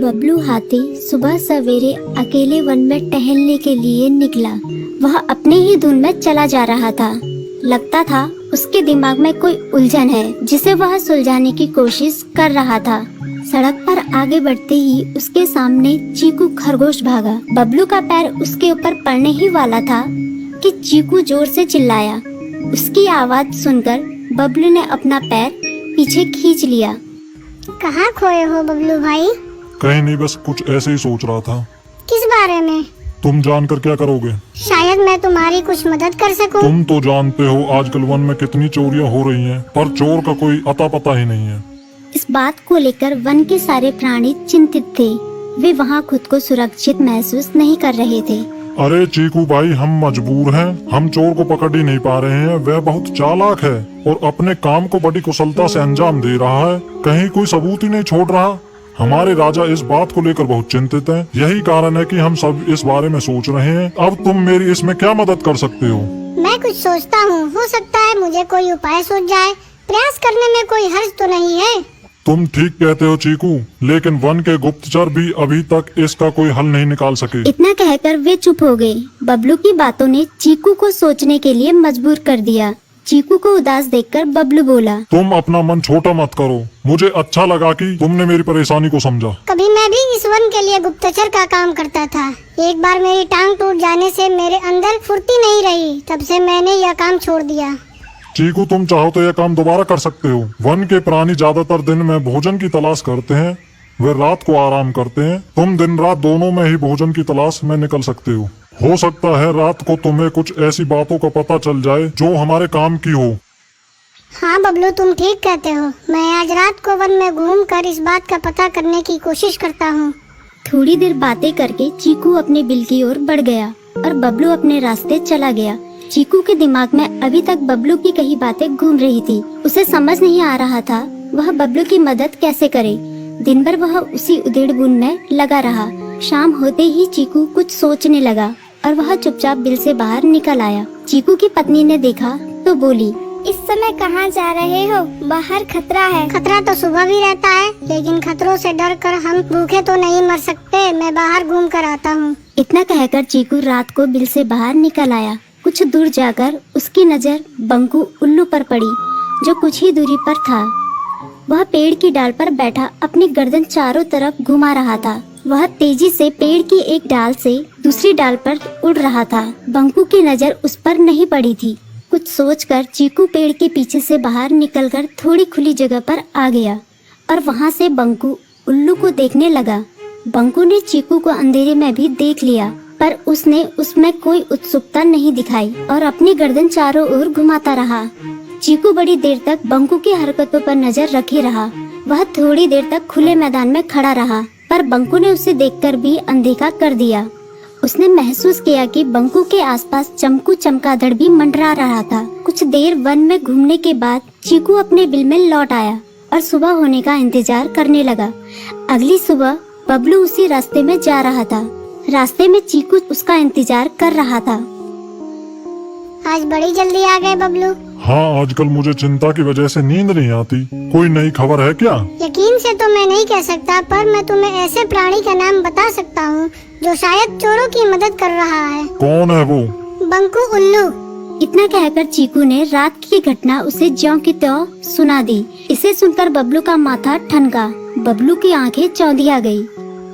बबलू हाथी सुबह सवेरे अकेले वन में टहलने के लिए निकला। वह अपने ही धुन में चला जा रहा था। लगता था उसके दिमाग में कोई उलझन है जिसे वह सुलझाने की कोशिश कर रहा था। सड़क पर आगे बढ़ते ही उसके सामने चीकू खरगोश भागा। बबलू का पैर उसके ऊपर पड़ने ही वाला था कि चीकू जोर से चिल्लाया। उसकी आवाज सुनकर बबलू ने अपना पैर पीछे खींच लिया। कहाँ खोए हो बबलू भाई? कहीं नहीं, बस कुछ ऐसे ही सोच रहा था। किस बारे में? तुम जानकर क्या करोगे? शायद मैं तुम्हारी कुछ मदद कर सकूं। तुम तो जानते हो आजकल वन में कितनी चोरियां हो रही हैं, पर चोर का कोई अता पता ही नहीं है। इस बात को लेकर वन के सारे प्राणी चिंतित थे। वे वहाँ खुद को सुरक्षित महसूस नहीं कर रहे थे। अरे चीकू भाई, हम मजबूर हैं। हम चोर को पकड़ ही नहीं पा रहे हैं। वह बहुत चालाक है और अपने काम को बड़ी कुशलता से अंजाम दे रहा है। कहीं कोई सबूत ही नहीं छोड़ रहा। हमारे राजा इस बात को लेकर बहुत चिंतित हैं। यही कारण है कि हम सब इस बारे में सोच रहे हैं। अब तुम मेरी इसमें क्या मदद कर सकते हो? मैं कुछ सोचता हूँ, हो सकता है मुझे कोई उपाय सूझ जाए। प्रयास करने में कोई हर्ज तो नहीं है। तुम ठीक कहते हो चीकू, लेकिन वन के गुप्तचर भी अभी तक इसका कोई हल नहीं निकाल सके। इतना कहकर वे चुप हो गए। बबलू की बातों ने चीकू को सोचने के लिए मजबूर कर दिया। चीकू को उदास देखकर बबलू बोला, तुम अपना मन छोटा मत करो। मुझे अच्छा लगा कि तुमने मेरी परेशानी को समझा। कभी मैं भी इस वन के लिए गुप्तचर का काम करता था। एक बार मेरी टांग टूट जाने से मेरे अंदर फुर्ती नहीं रही। तब से मैंने यह काम छोड़ दिया। चीकू, तुम चाहो तो यह काम दोबारा कर सकते हो। वन के प्राणी ज्यादातर दिन में भोजन की तलाश करते हैं, वे रात को आराम करते हैं। तुम दिन रात दोनों में ही भोजन की तलाश में निकल सकते हो। हो सकता है रात को तुम्हें कुछ ऐसी बातों का पता चल जाए जो हमारे काम की हो। हाँ बबलू, तुम ठीक कहते हो। मैं आज रात को वन में घूमकर इस बात का पता करने की कोशिश करता हूँ। थोड़ी देर बातें करके चीकू अपने बिल की ओर बढ़ गया और बबलू अपने रास्ते चला गया। चीकू के दिमाग में अभी तक बबलू की कई बातें घूम रही थी। उसे समझ नहीं आ रहा था वह बबलू की मदद कैसे करे। दिन भर वह उसी उधेड़-बुन में लगा रहा। शाम होते ही चीकू कुछ सोचने लगा और वह चुपचाप बिल से बाहर निकल आया। चीकू की पत्नी ने देखा तो बोली, इस समय कहाँ जा रहे हो? बाहर खतरा है। खतरा तो सुबह भी रहता है, लेकिन खतरों से डरकर हम भूखे तो नहीं मर सकते। मैं बाहर घूम कर आता हूँ। इतना कहकर चीकू रात को बिल से बाहर निकल आया। कुछ दूर जाकर उसकी नजर बंकू उल्लू पर पड़ी, जो कुछ ही दूरी पर था। वह पेड़ की डाल पर बैठा अपनी गर्दन चारों तरफ घुमा रहा था। वह तेजी से पेड़ की एक डाल से दूसरी डाल पर उड़ रहा था। बंकू की नजर उस पर नहीं पड़ी थी। कुछ सोचकर चीकू पेड़ के पीछे से बाहर निकलकर थोड़ी खुली जगह पर आ गया और वहाँ से बंकू उल्लू को देखने लगा। बंकू ने चीकू को अंधेरे में भी देख लिया, पर उसने उसमें कोई उत्सुकता नहीं दिखाई और अपनी गर्दन चारों ओर घुमाता रहा। चीकू बड़ी देर तक बंकू की हरकतों पर नजर रखे रहा। वह थोड़ी देर तक खुले मैदान में खड़ा रहा, पर बंकू ने उसे देखकर भी अनदेखा कर दिया। उसने महसूस किया कि बंकू के आसपास चमकू चमगादड़ भी मंडरा रहा था। कुछ देर वन में घूमने के बाद चीकू अपने बिल में लौट आया और सुबह होने का इंतजार करने लगा। अगली सुबह बबलू उसी रास्ते में जा रहा था। रास्ते में चीकू उसका इंतजार कर रहा था। आज बड़ी जल्दी आ गए बबलू। हाँ, आजकल मुझे चिंता की वजह से नींद नहीं आती। कोई नई खबर है क्या? यकीन से तो मैं नहीं कह सकता, पर मैं तुम्हें ऐसे प्राणी का नाम बता सकता हूँ जो शायद चोरों की मदद कर रहा है। कौन है वो? बंकू उल्लू। इतना कहकर चीकू ने रात की घटना उसे ज्यों की त्यों सुना दी। इसे सुनकर बबलू का माथा ठनका। बबलू की आंखें चौंधिया गई।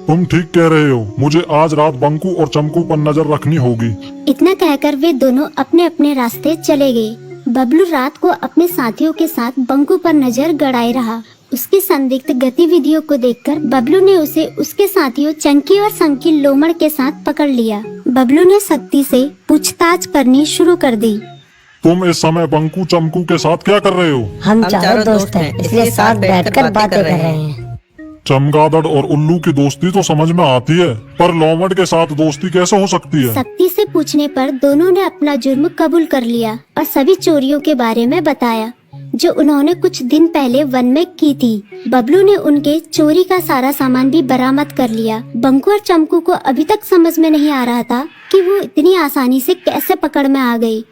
तुम ठीक कह रहे हो। मुझे आज रात बंकू और चमकू पर नजर रखनी होगी। इतना कहकर वे दोनों अपने अपने रास्ते चले गए। बबलू रात को अपने साथियों के साथ बंकू पर नजर गड़ाए रहा। उसकी संदिग्ध गतिविधियों को देखकर बबलू ने उसे उसके साथियों चंकी और संकी लोमड़ के साथ पकड़ लिया। बबलू ने सख्ती से पूछताछ करनी शुरू कर दी। तुम इस समय बंकू चमकू के साथ क्या कर रहे हो? हम चारों दोस्त हैं, इसलिए साथ बैठकर बातें कर रहे हैं। चमगादड़ और उल्लू की दोस्ती तो समझ में आती है, पर लोमड़ के साथ दोस्ती कैसे हो सकती है? सख्ती से पूछने पर दोनों ने अपना जुर्म कबूल कर लिया और सभी चोरियों के बारे में बताया जो उन्होंने कुछ दिन पहले वन में की थी। बबलू ने उनके चोरी का सारा सामान भी बरामद कर लिया। बंकू और चमकू को अभी तक समझ में नहीं आ रहा था कि वो इतनी आसानी से कैसे पकड़ में आ गई।